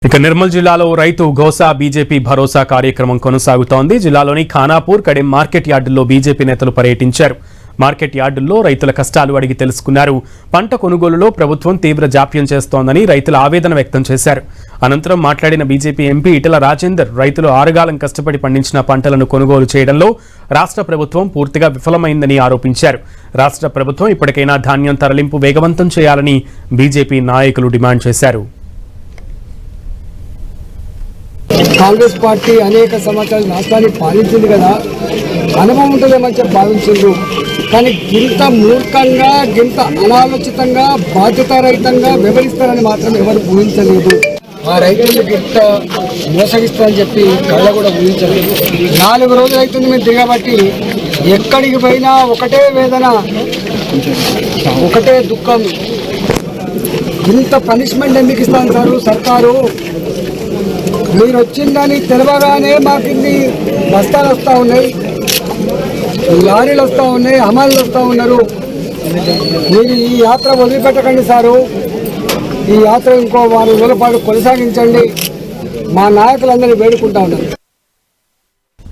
ఇక నిర్మల్ జిల్లాలో రైతు గోసా బీజేపీ భరోసా కార్యక్రమం కొనసాగుతోంది. జిల్లాలోని ఖానాపూర్ కడెం మార్కెట్ యార్డుల్లో బీజేపీ నేతలు పర్యటించారు. మార్కెట్ యార్డుల్లో రైతుల కష్టాలు అడిగి తెలుసుకున్నారు. పంట కొనుగోలులో ప్రభుత్వం తీవ్ర జాప్యం చేస్తోందని రైతులు ఆవేదన వ్యక్తం చేశారు. అనంతరం మాట్లాడిన బీజేపీ ఎంపీ ఈటెల రాజేందర్ రైతులు ఆరుగాలం కష్టపడి పండించిన పంటలను కొనుగోలు చేయడంలో రాష్ట్ర ప్రభుత్వం పూర్తిగా విఫలమైందని ఆరోపించారు. రాష్ట్ర ప్రభుత్వం ఇప్పటికైనా ధాన్యం తరలింపు వేగవంతం చేయాలని బీజేపీ నాయకులు డిమాండ్ చేశారు. కాంగ్రెస్ పార్టీ అనేక సంవత్సరాలు రాష్ట్రాన్ని పాలించింది కదా, అనుభవం ఉంటుందేమని చెప్పి భావించిండ్రు. కానీ గింత మూర్ఖంగా, గింత అనాలోచితంగా, బాధ్యతారహితంగా వివరిస్తారని మాత్రం ఎవరు ఊహించలేదు. ఆ రైతులు గింత మోసగిస్తారని చెప్పి కళ్ళ కూడా ఊహించలేదు. 4 రోజులు అవుతుంది మేము దిగబట్టి, ఎక్కడికి పోయినా ఒకటే వేదన, ఒకటే దుఃఖం. ఇంత పనిష్మెంట్ ఎందుకు ఇస్తాను సార్ సర్కారు? మీరు వచ్చిందని తెలవగానే మాకు ఇన్ని బస్తాలు వస్తూ ఉన్నాయి, లారీలు వస్తూ ఉన్నాయి, హమాలీలు వస్తూ ఉన్నారు. మీరు ఈ యాత్ర వదిలిపెట్టకండి సారు. ఈ యాత్ర ఇంకో 6 రోజుల పాటు కొనసాగించండి. మా నాయకులందరినీ వేడుకుంటా ఉన్నారు.